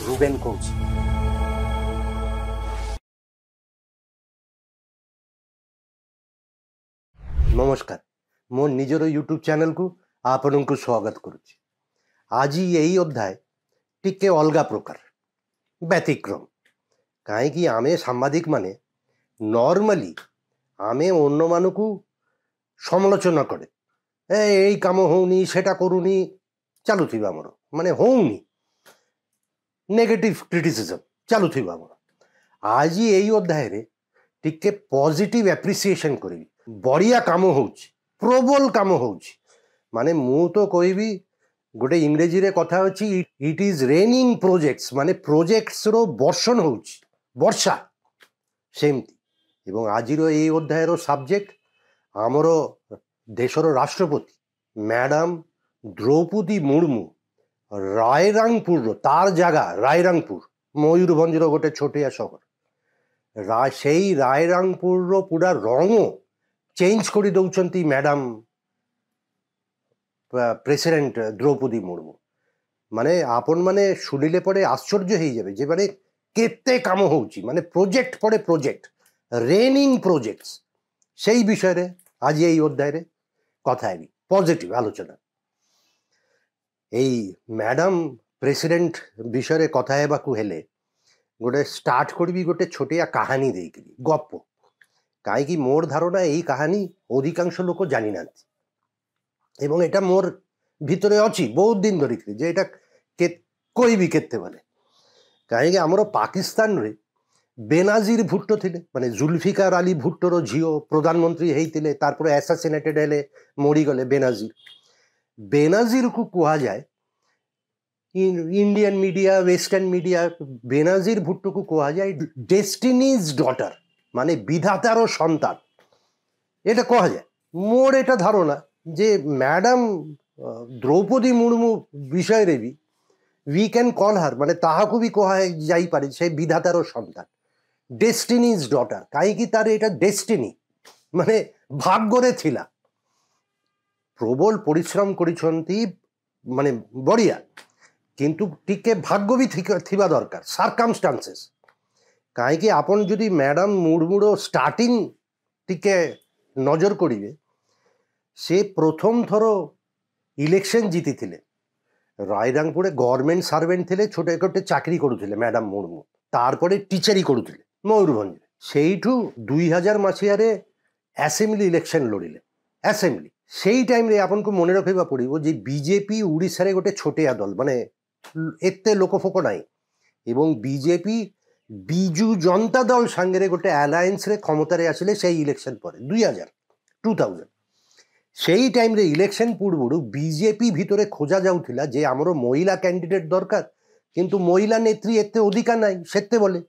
Ruben কৌশি। ନମସ୍କାର, ମୋ ନିଜର ୟୁଟ୍ୟୁବ୍ ଚ୍ୟାନେଲ୍କୁ ଆପଣଙ୍କୁ ସ୍ୱାଗତ କରୁଛି। ଆଜି ଏହି ଅଧ୍ୟାୟ ଟିକେ ଅଲଗା ପ୍ରକାର, ବ୍ୟତିକ୍ରମ। କାହିଁକି ଆମେ ସାମ୍ବାଦିକମାନେ ନର୍ମାଲି ଆମେ ଅନ୍ୟମାନଙ୍କୁ ସମାଲୋଚନା କରେ, ଏଇ କାମ ହେଉନି, ସେଟା କରୁନି, ଚାଲୁଥିବା ଆମର ମାନେ ହେଉନି, ନେଗେଟିଭ୍ କ୍ରିଟିସିଜମ୍ ଚାଲୁଥିବା ଆମର। ଆଜି ଏହି ଅଧ୍ୟାୟରେ ଟିକେ ପଜିଟିଭ୍ ଆପ୍ରିସିଏସନ୍ କରିବି। ବଢ଼ିଆ କାମ ହେଉଛି, ପ୍ରବଳ କାମ ହେଉଛି। ମାନେ ମୁଁ ତ କହିବି, ଗୋଟେ ଇଂରେଜୀରେ କଥା ଅଛି, ଇଟ୍ ଇଜ୍ ରେନିଂ ପ୍ରୋଜେକ୍ଟସ୍, ମାନେ ପ୍ରୋଜେକ୍ଟସ୍ର ବର୍ଷଣ ହେଉଛି, ବର୍ଷା ସେମିତି। ଏବଂ ଆଜିର ଏହି ଅଧ୍ୟାୟର ସବଜେକ୍ଟ ଆମର ଦେଶର ରାଷ୍ଟ୍ରପତି ମ୍ୟାଡ଼ାମ୍ ଦ୍ରୌପଦୀ ମୁର୍ମୁ ରାୟରଙ୍ଗପୁରର, ତାର ଜାଗା ରାୟରଙ୍ଗପୁର, ମୟୂରଭଞ୍ଜର ଗୋଟେ ଛୋଟିଆ ସହର। ସେଇ ରାୟରଙ୍ଗପୁରର ପୁରା ରଙ୍ଗ ଚେଞ୍ଜ କରି ଦେଉଛନ୍ତି ମ୍ୟାଡ଼ାମ୍ ପ୍ରେସିଡେଣ୍ଟ ଦ୍ରୌପଦୀ ମୁର୍ମୁ। ମାନେ ଆପଣମାନେ ଶୁଣିଲେ ପରେ ଆଶ୍ଚର୍ଯ୍ୟ ହେଇଯାବେ ଯେ ମାନେ କେତେ କାମ ହେଉଛି, ମାନେ ପ୍ରୋଜେକ୍ଟ ପରେ ପ୍ରୋଜେକ୍ଟ, ରେନିଂ ପ୍ରୋଜେକ୍ଟସ୍। ସେଇ ବିଷୟରେ ଆଜି এই অধ্যায়ে কথা হেবি, পজিটিভ আলোচনা। এই ম্যাডাম প্রেসিডেন্ট বিষয়ে কথা হেବାକୁ হেলে গোটে স্টার্ট করবি গোটে ছোটিয়া কাহানি ଦେଇକିରି, গপ্প। কাହିଁକି মোর ধারণা এই কাহানি অধিকাংশ লোক জানি না, এবং এটা মোর ভিতরে অছি বহুত দিন ধরিকি যে এটা কইবি কেতেবেলে। কাহিଁକି ଆମର ପାକିସ୍ତାନରେ ବେନାଜିର ଭୁଟ୍ଟୋ ଥିଲେ, ମାନେ ଜୁଲଫିକାର ଆଲି ଭୁଟ୍ଟୋର ଝିଅ ପ୍ରଧାନମନ୍ତ୍ରୀ ହେଇଥିଲେ, ତାପରେ ଆସାସିନେଟେଡ୍ ହେଲେ, ମରିଗଲେ ବେନାଜିର। ବେନାଜିରକୁ କୁହାଯାଏ Indian media, western media, Benazir ଭୁଟ୍ଟୋକୁ କୁହାଯାଏ ଡେଷ୍ଟିନିଜ୍ ଡଟର, ମାନେ ବିଧାତାର ସନ୍ତାନ, এটা କୁହାଯାଏ। ମୋର এটা ଧାରଣା ଯେ ମ୍ୟାଡ଼ାମ୍ ଦ୍ରୌପଦୀ ମୁର୍ମୁ ବିଷୟରେ ବି we can call her, ମାନେ ତାହାକୁ ବି କୁହାଯାଇପାରେ ସେ ବିଧାତାର ସନ୍ତାନ, ଡେଷ୍ଟିନିଜ୍ ଡଟର। କାହିଁକି ତାର এটা ଡେଷ୍ଟିନି, ମାନେ ଭାଗ୍ୟରେ ଥିଲା। ପ୍ରବଳ ପରିଶ୍ରମ କରିଛନ୍ତି, ମାନେ ବଢ଼ିଆ, କିନ୍ତୁ ଟିକେ ଭାଗ୍ୟ ବି ଥିବା ଦରକାର, ସାର୍କମଷ୍ଟାନ୍ସେସ୍। କାହିଁକି ଆପଣ ଯଦି ମ୍ୟାଡ଼ାମ୍ ମୁର୍ମୁର ଷ୍ଟାର୍ଟିଂ ଟିକେ ନଜର କରିବେ, ସେ ପ୍ରଥମ ଥର ଇଲେକ୍ସନ୍ ଜିତିଥିଲେ। রায়রংপুরে গভর্নমেন্ট সার্ভেন্ট ଥିଲେ, ছোট একটা চাকরি করুଥିଲେ ম্যাডাম মুর্মু। তারপরে টিচারি করুଥିଲେ ময়ূরভঞ্জে। সেইঠু 2000 মସିହାରେ ଆସେମ୍ବଲି ଇଲେକ୍ସନ୍ ଲଢ଼ିଲେ, ଆସେମ୍ବଲି। ସେଇ ଟାଇମ୍ରେ ଆପଣଙ୍କୁ ମନେ ରଖିବାକୁ ପଡ଼ିବ ଯେ ବିଜେପି ଓଡ଼ିଶାରେ ଗୋଟେ ଛୋଟିଆ ଦଳ, ମାନେ ଏତେ ଲୋକଫୋକ ନାହିଁ, ଏବଂ ବିଜେପି ବିଜୁ ଜନତା ଦଳ ସାଙ୍ଗରେ ଗୋଟେ ଆଲାଏନ୍ସରେ କ୍ଷମତାରେ ଆସିଲେ ସେଇ ଇଲେକ୍ସନ୍ ପରେ 2000। সেই টাইমরে ইলেকশন পূর্বরু বিজেপি ভিতরে খোঁজা যাউଥିଲା যে আমার মহিলা ক্যান্ডিডেট দরকার, কিন্তু মহিলা নেত্রী এতে অধিকার নাই সেতে বলে।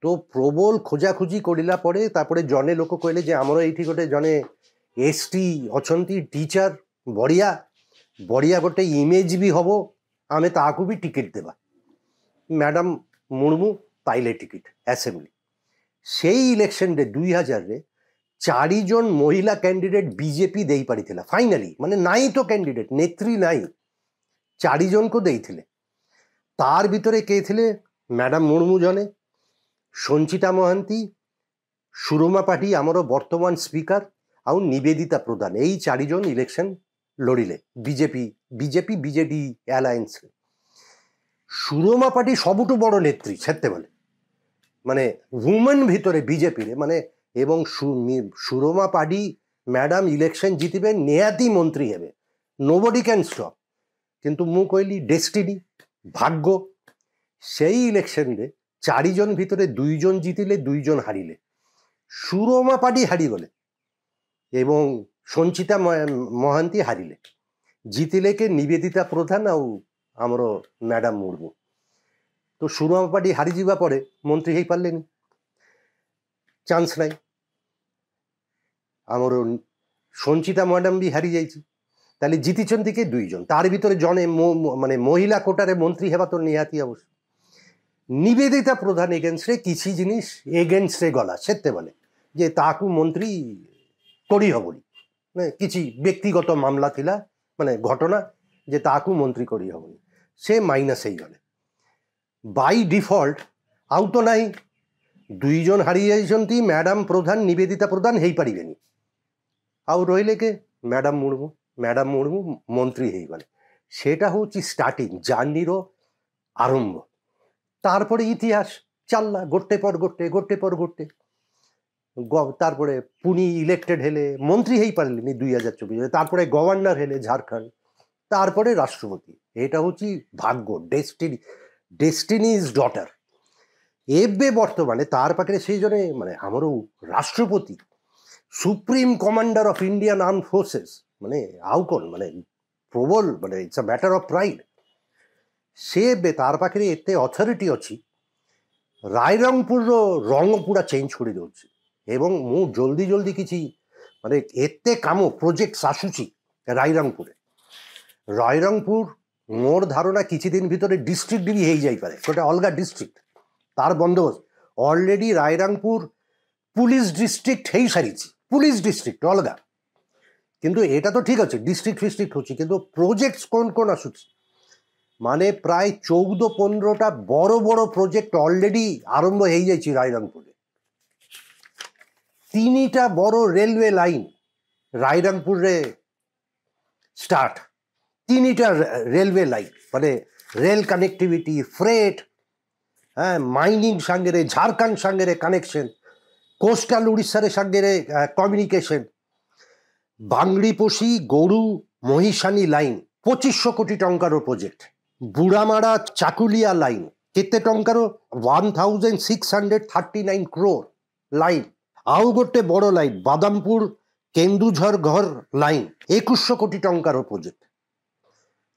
তো প্রবল খোঁজাখুঁজি করিলা পরে তারপরে জনে লোক কহিলে যে আমার এইটি গোটে জনে এসটি অছন্তি টিচার, বড়িয়া বড়িয়া গোটে ইমেজ বি হব, আমি তাহাকু বি টিকিট দেবা। ম্যাডাম মুর্মু পাইলে টিকিট আসেম্বলি। সেই ইলেকশনরে 2000রে 4 জন মহিলা ক্যান্ডিডেট বিজেপি দেই পারিଥିଲା ফাইনালি, মানে নাই তো ক্যান্ডিডেট, নেত্রী নাই, 4 জনকু ଦେଇଥିଲେ। তার ভিতরে কে ଥିଲେ ম্যাডাম মুর্মু জনে, সঞ্চিতা মহান্তি, সুরমা পাঠী আমার বর্তমান স্পিকার, ଆଉ নিবেদিতা প্রধান। এই 4 জন ইলেকশন লড়িলে বিজেপি বিজেডি অ্যালায়েন্সে। সুরমা পাঠী সবুঠু বড় নেত্রী সেতেবেলে, মানে উমেন ভিতরে বিজেপিরে, মানে এবং সুরমা পাঠী ম্যাডাম ইলেকশন জিতিবে, নিহাতি মন্ত্রী হবে, নোবডি ক্যান স্টপ। কিন্তু মু কইলি ডেস্টিনি, ভাগ্য। সেই ইলেকশনরে 4 জন ভিতরে 2 জন জিতিলে, 2 জন হারিলে। সুরমা পাঠী হারিগলে এবং সঞ্চিতা মহান্তি হারিলে। জিতিলে কে নিবেদিতা প্রধান আউ আমার ম্যাডাম মুর্মু। তো সুরমা পাঠী হারি যাওয়া পরে মন্ত্রী হয়ে পারলেনি, চান্স নাই। আমার সঞ্চিতা ম্যাডাম বি হারি যাইছি, তাহলে জিতিছন্তি কে 2 জন, তার ভিতরে জনে মানে মহিলা কোটারে মন্ত্রী হেবা তো নিহাতি অবশ্য। নিবেদিতা প্রধান এগেন্স্টে কিছু জিনিস এগেন্স্টে গলা সেতে বলে যে তাকু মন্ত্রী করি হবনি, মানে কিছু ব্যক্তিগত মামলা ଥିଲା, মানে ঘটনা যে তাকু মন্ত্রী করি হবনি। ସେ ମାଇନସ୍ ହେଇଗଲେ। ବାଇ ଡିଫଲ୍ଟ ଆଉ ତ ନାହିଁ, 2 ଜଣ ହାରି ଯାଇଛନ୍ତି, ମ୍ୟାଡ଼ାମ୍ ପ୍ରଧାନ ନିବେଦିତା ପ୍ରଧାନ ହେଇପାରିବେନି। ଆଉ ରହିଲେ କେ? ମ୍ୟାଡ଼ାମ୍ ମୁର୍ମୁ ମନ୍ତ୍ରୀ ହେଇଗଲେ। সেটা হচ্ছে স্টার্টিং, জার্নির আরম্ভ। তারপরে ইতিহাস চাল্লা গোটে পর গোটে। তারপরে পুনি ইলেক্টেড হেলে মন্ত্রী হয়ে পারলেনি 2024, তারপরে গভর্নর হেলে ঝাড়খণ্ড, তারপরে রাষ্ট্রপতি। এটা হচ্ছে ভাগ্য, ডেস্টিনি ইজ ডটার। ଏବେ ବର୍ତ୍ତମାନେ ତାର ପାଖରେ ସେଇ ଜଣେ ମାନେ ଆମର ରାଷ୍ଟ୍ରପତି, supreme commander of Indian arm forces, ମାନେ ଆଉ କ'ଣ ମାନେ ପ୍ରବଳ, ମାନେ ଇଟ୍ସ ଅ ମ୍ୟାଟର ଅଫ୍ ପ୍ରାଇଡ୍। ସେ ଏବେ ତାର ପାଖରେ ଏତେ ଅଥରିଟି ଅଛି, ରାଇରଙ୍ଗପୁରର ରଙ୍ଗ ପୁରା ଚେଞ୍ଜ କରିଦେଉଛି। ଏବଂ ମୁଁ ଜଲ୍ଦି କିଛି ମାନେ ଏତେ କାମ ପ୍ରୋଜେକ୍ଟସ୍ ଆସୁଛି ରାଇରଙ୍ଗପୁରରେ। ରାଇରଙ୍ଗପୁର ମୋର ଧାରଣା କିଛି ଦିନ ଭିତରେ ଡିଷ୍ଟ୍ରିକ୍ଟ ବି ହେଇଯାଇପାରେ, ଗୋଟେ ଅଲଗା ଡିଷ୍ଟ୍ରିକ୍ଟ। তার বন্দোবস্ত অলরেডি রায়রংপুর পুলিশ ডিস্ট্রিক্ট হয়ে সারিছে, পুলিশ ডিস্ট্রিক্ট অলগা। কিন্তু এটা তো ঠিক আছে, ডিস্ট্রিক্ট ফিস্ট্রিক্ট হচ্ছে, কিন্তু প্রজেক্টস কোন কোন আসুছে মানে প্রায় 14-15টা বড় বড় প্রজেক্ট অলরেডি আরম্ভ হয়ে যাচ্ছে রায়রংপুরে। 3টা বড় রেলওয়ে লাইন রায়রংপুরে স্টার্ট, 3টা রেলওয়ে লাইন, মানে রেল কানেক্টিভিটি, ফ্রেট, হ্যাঁ, মাইনিং সাঙ্গেরে, ঝাড়খণ্ড সাঙ্গেরে কানেকশন, কোস্টাল উড়িষ্যার সাঙ্গেরে কমিউনিকেশন, বাংড়িপোষি গরু মহিষানী লাইন 2500 কোটি টঙ্কার প্রজেক্ট, বুড়ামারা চাকুলিয়া লাইন কেতে টঙ্কার 1639 ক্রোর লাইন। আউ গোটে বড় লাইন বাদামপুর কেন্দুঝর ঘর লাইন 2100 কোটি টঙ্কার প্রজেক্ট।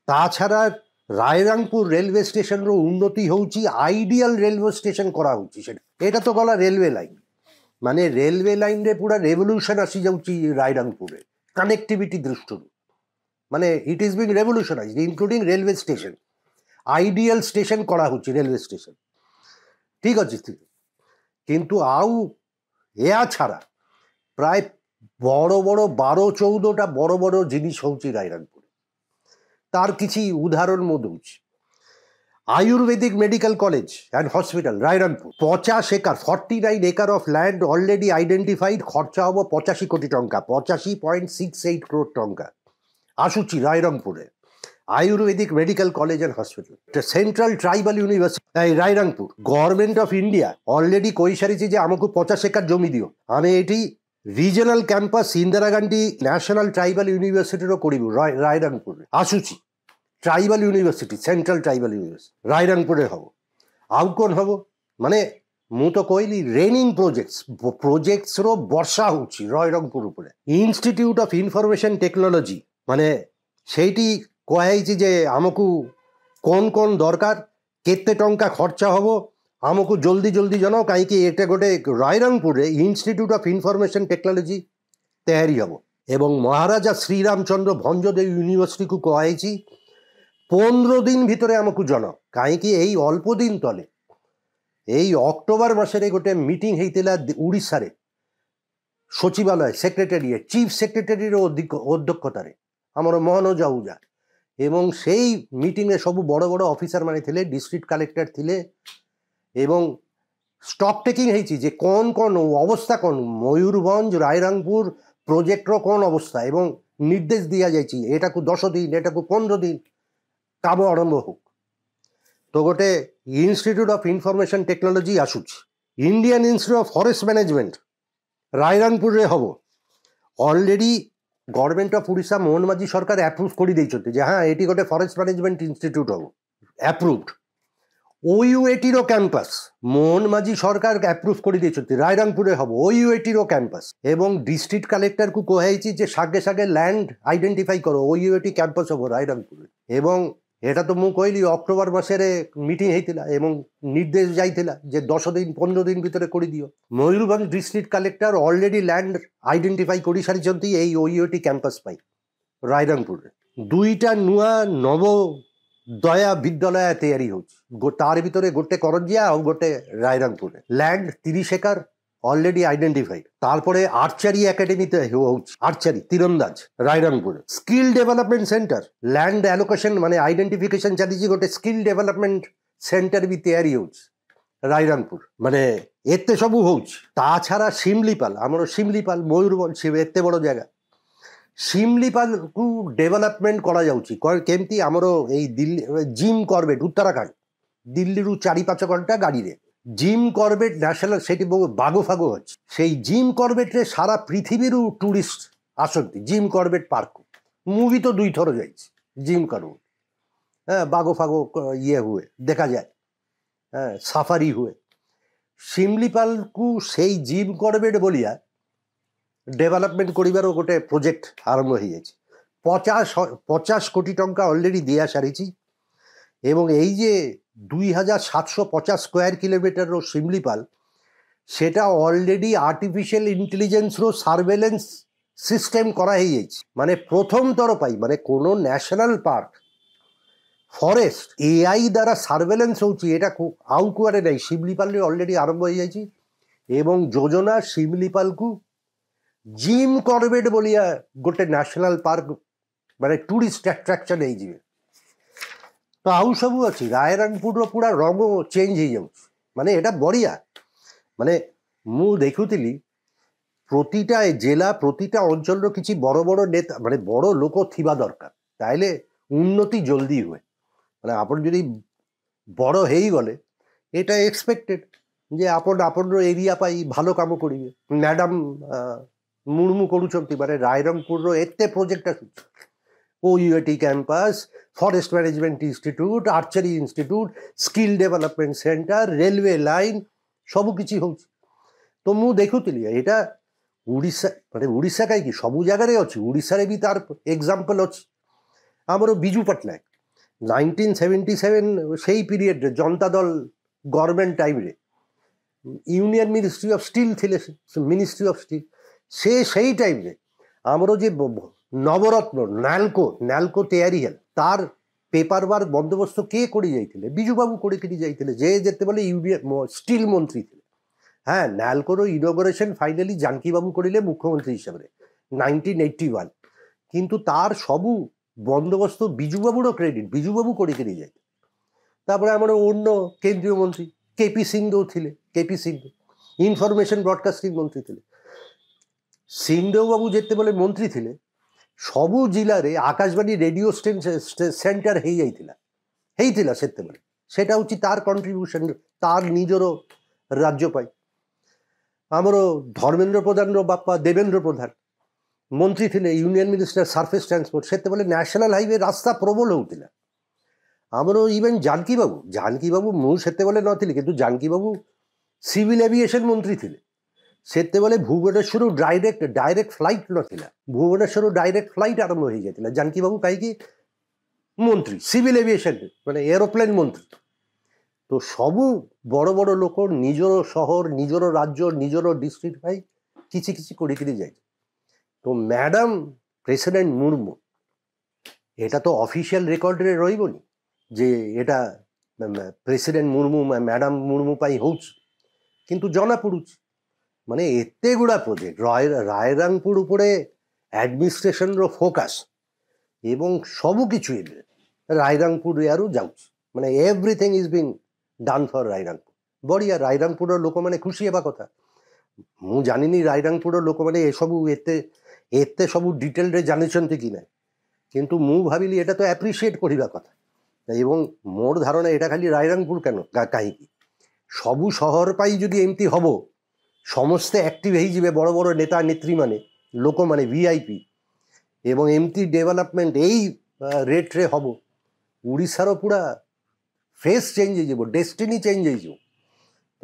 তাছাড়া রায়রংপুর রেলওয়ে স্টেশনর উন্নতি হচ্ছে, আইডিয়াল রেলওয়ে স্টেশন করা হচ্ছে। সেটা এটা তো গলা রেলওয়ে লাইন, মানে রেলওয়ে লাইনে পুরা রেভলিউশন আসি যাচ্ছে রায়রংপুরে কানেক্টিভিটি দৃষ্টিରୁ। মানে it is being revolutionised including railway station, ideal station করা হচ্ছে রেলওয়ে স্টেশন, ঠিক আছে। কিন্তু আউ এয়া ছাড়া প্রায় বড় বড় 12-14টা বড় বড় জিনিস হচ্ছে রায়রংপুরে। তার কিছু উদাহরণ মো দଉଛି। Ayurvedic medical college and hospital Rairangpur 50 acre 49 acre of land already identified, খরচা হব 85 কোটি টঙ্কা, 85.68 ক্রোড় টঙ্কা আসুচি রায়রংপুরে। Ayurvedic medical college and hospital, central tribal university Rairangpur, government of India already কই সারিছে যে আমাকে 50 একর জমি দিও, আমি এটি regional campus Indira Gandhi national tribal ইউনিভার্সিটিরও করিব রায়রংপুরে আসুচি। Tribal university, central tribal university রায়রংপুরে হব। আউ কোন হব মানে ମୁଁ ତ କହିଲି ରେନିଂ ପ୍ରୋଜେକ୍ଟର ବର୍ଷା ହେଉଛି ରାୟରଙ୍ଗପୁର ଉପରେ। ଇନଷ୍ଟିଚ୍ୟୁଟ୍ ଅଫ୍ ଇନଫର୍ମେସନ୍ ଟେକ୍ନୋଲୋଜି, ମାନେ ସେଇଠି କୁହାଯାଇଛି ଯେ ଆମକୁ କ'ଣ କ'ଣ ଦରକାର, କେତେ ଟଙ୍କା ଖର୍ଚ୍ଚ ହେବ, ଆମକୁ ଜଲ୍ଦି ଜଣାଅ, କାହିଁକି ଏଟା ଗୋଟେ ରାୟରଙ୍ଗପୁରରେ ଇନଷ୍ଟିଚ୍ୟୁଟ୍ ଅଫ୍ ଇନଫର୍ମେସନ୍ ଟେକ୍ନୋଲୋଜି ତିଆରି ହେବ। ଏବଂ ମହାରାଜା ଶ୍ରୀରାମଚନ୍ଦ୍ର ଭଞ୍ଜଦେବ ୟୁନିଭର୍ସିଟିକୁ କୁହାଯାଇଛି 15 ଦିନ ଭିତରେ ଆମକୁ ଜଣାଅ, କାହିଁକି ଏଇ ଅଳ୍ପ ଦିନ ତଳେ এই অক্টোবর মাসের গোটে মিটিং হয়েছিল উড়িষ্যার সচিবালয় সেক্রেটারিয়েট, চিফ সেক্রেটারির অধ্যক্ষতার আমার মোহনজ আহুজা, এবং সেই মিটিংয়ে সবু বড় বড় অফিসার মানে লে, ডিস্ট্রিক্ট কালেক্টর লে, এবং স্টক টেকিং হয়েছি যে কোন কোন অবস্থা, কোন ময়ূরভঞ্জ রায়রংপুর প্রজেক্টর কোন অবস্থা, এবং নির্দেশ দিয়া যাইছি এটাকু 10 দিন, এটাকু 15 দিন কাম আরম্ভ হোক। তো গোটে ইনস্টিट्यूट অফ ইনফরমেশন টেকনোলজি আসুଛି, Indian institute of forest management রায়রংপুরে হব। Already government of Odisha Mohan Majhi সরকার অ্যাপ্রুভ করে দিয়েছেন যে হ্যাঁ এটি গোটে ফরেস্ট ম্যানেজমেন্ট ইনস্টিट्यूट হব, অ্যাপ্রুভড। ওইউএটিরও ক্যাম্পাস মোহন মাঝি সরকার অ্যাপ্রুভ করে দিয়েছেন, রায়রংপুরে হব ওইউএটিরও ক্যাম্পাস। এবং ডিস্ট্রিক্ট কালেক্টরকে কুহাইছি যে সাগে সাগে ল্যান্ড আইডেন্টিফাই করো, ওইউএটি ক্যাম্পাস হব রায়রংপুরে। এবং এটা তো ମୁଁ କହିଲି অক্টোবর মাসের মিটিং হয়েছিল এবং নির্দেশ যাইছিল যে 10 দিন 15 দিন ভিতরে করে দিও। Mayurbhanj district collector already land identify করে সারিଛନ୍ତି এই ওইউটি ক্যাম্পাস পাই রায়রংপুরে। 2টা নূয়া নবোদয়া বিদ্যালয় তৈরি হচ্ছে, তার ভিতরে গোটে করঞ্জিয়া আর গোটে রায়রংপুরে। Land 30 acre already identified. তারপরে আর্চারি একাডেমিতে হচ্ছে, আর্চারি তীরন্দাজ Rairangpur. Skill development centre, land allocation মানে আইডেন্টিফিকেশন চালিয়েছি, গোটে স্কিল ডেভেলপমেন্ট সেন্টার ବି ତିଆରି ହେଉଛି ରାଇରଙ୍ଗପୁର। ମାନେ ଏତେ ସବୁ ହେଉଛି। ତା ଛଡ଼ା ଶିମଲିପାଲ, ଆମର ଶିମଲିପାଲ ମୟୂରଭଞ୍ଜ ଏତେ ବଡ଼ ଜାଗା, ଶିମଲିପାଲକୁ ଡେଭଲପମେଣ୍ଟ କରାଯାଉଛି କେମିତି? ଆମର ଏଇ ଦିଲ୍ଲୀ ଜିମ୍ କର୍ବେଟ୍ ଉତ୍ତରାଖଣ୍ଡ, ଦିଲ୍ଲୀରୁ 4-5 ଘଣ୍ଟା ଗାଡ଼ିରେ ଜିମ୍ କର୍ବେଟ୍ ନ୍ୟାସନାଲ, ସେଠି ବାଘ ଫାଗ ଅଛି। ସେଇ ଜିମ୍ କର୍ବେଟ୍ରେ ସାରା ପୃଥିବୀରୁ ଟୁରିଷ୍ଟ ଆସନ୍ତି ଜିମ୍ କର୍ବେଟ୍ ପାର୍କକୁ। ମୁଁ ବି ତ 2 ଥର ଯାଇଛି ଜିମ୍ କର୍ବେଟ୍। হ্যাঁ, বাঘ ফাগ ইয়ে হুয়ে দেখা যায়, হ্যাঁ, সাফারি হুয়ে। শিমলিপালକୁ ସେଇ ଜିମ୍ କର୍ବେଟ୍ বলিয়া ডেভেলপমেন্ট করিবার গোটে প্রজেক্ট আরম্ভ হয়ে যাচ্ছে। 50 কোটি টঙ্কা অলরেডি দিয়া সারিছি। এবং এই যে 2750 স্কোয়ার কিলোমিটার শিমলিপাল, সেটা অলরেডি আর্টিফিশিয়াল ইন্টেলিজেন্সর সার্ভেলেন্স সিস্টেম করা হয়ে যাচ্ছে। মানে প্রথম তর পাই, মানে কোনো ন্যাশনাল পার্ক ফরেস্ট এআই দ্বারা সার্ভেলেন্স হচ্ছে, এটা আউ কুয়ারে নাই। শিমলিপালে অলরেডি আরম্ভ হয়ে যাচ্ছে এবং যোজনা শিমলিপালକୁ ଜିମ୍ କର୍ବେଟ୍ বলিয়া গোটে ন্যাশনাল পার্ক মানে টুরিস্ট আট্রাকশন ହେଇଯିବେ। তো ଆଉ ସବୁ ଅଛି। ରାୟରଙ୍ଗପୁରର ପୁରା ରଙ୍ଗ ଚେଞ୍ଜ ହେଇଯାଉଛି। ମାନେ ଏଇଟା ବଢ଼ିଆ। ମାନେ ମୁଁ ଦେଖୁଥିଲି প্রতিটা জেলা, প্রতিটা অঞ্চলର କିଛି বড় বড় নেতা মানে বড় লোক ଥିବା দরকার, তাইলে উন্নতি জলদি ହୁଏ। মানে ଆପଣ যদি বড় ହେଇଗଲେ এটা এক্সপেক্টেড যে ଆପଣ ଆପଣର ଏରିଆ ପାଇଁ ଭଲ କାମ କରିବେ। ମ୍ୟାଡ଼ାମ୍ ମୁର୍ମୁ କରୁଛନ୍ତି, ମାନେ ରାୟରଙ୍ଗପୁରର ଏତେ ପ୍ରୋଜେକ୍ଟ ଆସୁଛି। OUAT campus, forest management institute, archery institute, skill development centre, railway line, ସବୁକିଛି ହେଉଛି। ତ ମୁଁ ଦେଖୁଥିଲି ଏଇଟା ଓଡ଼ିଶା, ମାନେ ଓଡ଼ିଶା କାହିଁକି ସବୁ ଜାଗାରେ ଅଛି, ଓଡ଼ିଶାରେ ବି ତାର ଏକ୍ଜାମ୍ପଲ୍ ଅଛି। ଆମର ବିଜୁ ପଟ୍ଟନାୟକ 1977 সেই পিরিয়ডରେ জনতা দল গভর্নমেন্ট টাইমରେ ୟୁନିୟନ ମିନିଷ୍ଟ୍ରି ଅଫ୍ ଷ୍ଟିଲ୍ ଥିଲେ, ମିନିଷ୍ଟ୍ରି ଅଫ୍ ଷ୍ଟିଲ୍। সেই ଟାଇମ୍ରେ ଆମର ଯେ ନବରତ୍ନ ନାଲକୋ ତିଆରି ହେଲା, ତାର পেপার ওয়ার্ক বন্দোবস্ত কে করে যাইଥିଲେ? বিজুবাবু করে যাইଥିଲେ, যে যেତେବେଳେ ଷ୍ଟିଲ୍ মন্ত্রী ଥିଲେ। হ্যাঁ, ন্যালকোর ইনগরেশন ফাইনালি জানকীবাবু করিলে মুখ্যমন্ত্রী হিসাবে 1981। কিন্তু তার সবু বন্দোবস্ত বিজুবাবুরও ক্রেডিট, বিজুবাবু করে যাই। তারপরে আমার অন্য কেন্দ্রীয় মন্ত্রী কেপি সিংদেও ଥିଲେ, কেপি সিংদেও ইনফরমেশন ব্রডকাস্টিং মন্ত্রী ଥିଲେ। সিংদেও বাবু যেତେବେଳେ মন্ত্রী ଥିଲେ ସବୁ ଜିଲ୍ଲାରେ ଆକାଶବାଣୀ ରେଡ଼ିଓ ସେଣ୍ଟର ହେଇଥିଲା ସେତେବେଳେ। ସେଟା ହେଉଛି ତାର କଣ୍ଟ୍ରିବ୍ୟୁସନ୍, ତାର ନିଜର ରାଜ୍ୟ ପାଇଁ। ଆମର ଧର୍ମେନ୍ଦ୍ର ପ୍ରଧାନର ବାପା ଦେବେନ୍ଦ୍ର ପ୍ରଧାନ ମନ୍ତ୍ରୀ ଥିଲେ, ୟୁନିୟନ ମିନିଷ୍ଟର ସର୍ଫେସ୍ ଟ୍ରାନ୍ସପୋର୍ଟ। ସେତେବେଳେ ନ୍ୟାସନାଲ ହାଇୱେ ରାସ୍ତା ପ୍ରବଳ ହେଉଥିଲା। ଆମର ଇଭେନ୍ ଜାନକୀବାବୁ ମୁଁ ସେତେବେଳେ ନଥିଲି, କିନ୍ତୁ ଜାନକୀବାବୁ ସିଭିଲ୍ ଏଭିଏସନ୍ ମନ୍ତ୍ରୀ ଥିଲେ। ସେତେବେଳେ ଭୁବନେଶ୍ୱରରୁ ଡାଇରେକ୍ଟ ଫ୍ଲାଇଟ୍ ନଥିଲା, ଭୁବନେଶ୍ୱରରୁ ଡାଇରେକ୍ଟ ଫ୍ଲାଇଟ୍ ଆରମ୍ଭ ହେଇଯାଇଥିଲା। ଜାନକୀବାବୁ କାହିଁକି? ମନ୍ତ୍ରୀ ସିଭିଲ୍ ଏଭିଏସନ୍ରେ, ମାନେ ଏରୋପ୍ଲେନ୍ ମନ୍ତ୍ରୀ। ତ ସବୁ ବଡ଼ ବଡ଼ ଲୋକ ନିଜର ସହର, ନିଜର ରାଜ୍ୟ, ନିଜର ଡିଷ୍ଟ୍ରିକ୍ଟ ପାଇଁ କିଛି କିଛି କରିକିରି ଯାଇଛି। তো ম্যাডাম প্রেসিডেন্ট মুর্মু, এটা তো অফিসিয়াল রেকর্ডরে রইবনি যে এটা প্রেসিডেন্ট মুর্মু ম্যাডাম মুর্মু পাই হচ্ছে, কিন্তু জনা পড়ুଛି। মানে এতে গুড়া প্রজেক্ট রায়রংপুর উপরে অ্যাডমিনিস্ট্রেশনর ফোকাস এবং ସବୁকিছু ଏବେ ରାୟରଙ୍ଗପୁର ଏହାରୁ ଯାଉଛି। ମାନେ everything is being done for Rairangpur. ବଢ଼ିଆ। ରାୟରଙ୍ଗପୁରର ଲୋକମାନେ ଖୁସି ହେବା କଥା। ମୁଁ ଜାଣିନି ରାୟରଙ୍ଗପୁରର ଲୋକମାନେ ଏସବୁ ଏତେ ସବୁ ଡିଟେଲରେ ଜାଣିଛନ୍ତି କି ନାହିଁ, କିନ୍ତୁ ମୁଁ ଭାବିଲି এটা তো অ্যাপ্রিসিয়েট କରିବା କଥା। এবং ମୋର ଧାରଣା এটা ଖାଲି ରାୟରଙ୍ଗପୁର কেন, କାହିଁକି ସବୁ ସହର ପାଇଁ ଯଦି ଏମିତି ହେବ, ସମସ୍ତେ ଆକ୍ଟିଭ୍ ହେଇଯିବେ, ବଡ଼ ବଡ଼ ନେତା ନେତ୍ରୀମାନେ, ଲୋକମାନେ, VIP, ଏବଂ ଏମିତି ଡେଭଲପମେଣ୍ଟ ଏଇ ରେଟ୍ରେ ହେବ, ଓଡ଼ିଶାର ପୁରା ଫେସ୍ ଚେଞ୍ଜ ହେଇଯିବ, ଡେଷ୍ଟିନି ଚେଞ୍ଜ ହେଇଯିବ।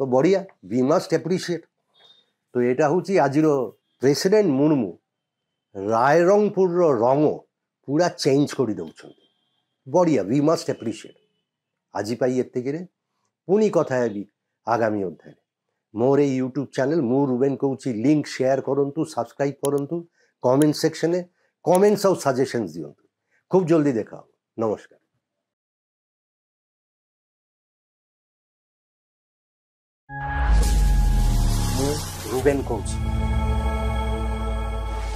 ତ ବଢ଼ିଆ, वी मस्ट ଆପ୍ରିସିଏଟ୍। ତ ଏଇଟା ହେଉଛି ଆଜିର ପ୍ରେସିଡେଣ୍ଟ ମୁର୍ମୁ ରାୟରଙ୍ଗପୁରର ରଙ୍ଗ ପୁରା ଚେଞ୍ଜ କରିଦେଉଛନ୍ତି। ବଢ଼ିଆ, वी मस्ट ଆପ୍ରିସିଏଟ୍। ଆଜି ପାଇଁ ଏତିକିରେ, ପୁଣି କଥା ହେବି ଆଗାମୀ ଅଧ୍ୟାୟରେ। ମୋର এই ୟୁଟ୍ୟୁବ୍ ଚ୍ୟାନେଲ୍ ମୁଁ ରୁବେନ୍ କହୁଛି, ଲିଙ୍କ୍ ସେୟାର କରନ୍ତୁ, ସବସ୍କ୍ରାଇବ୍ କରନ୍ତୁ, କମେଣ୍ଟ ସେକ୍ସନରେ କମେଣ୍ଟସ୍ ଆଉ ସଜେସନ୍ସ ଦିଅନ୍ତୁ। খুব জলদি দেখা হবে। নমস্কার। ମୁଁ রুবেন কৌশিক।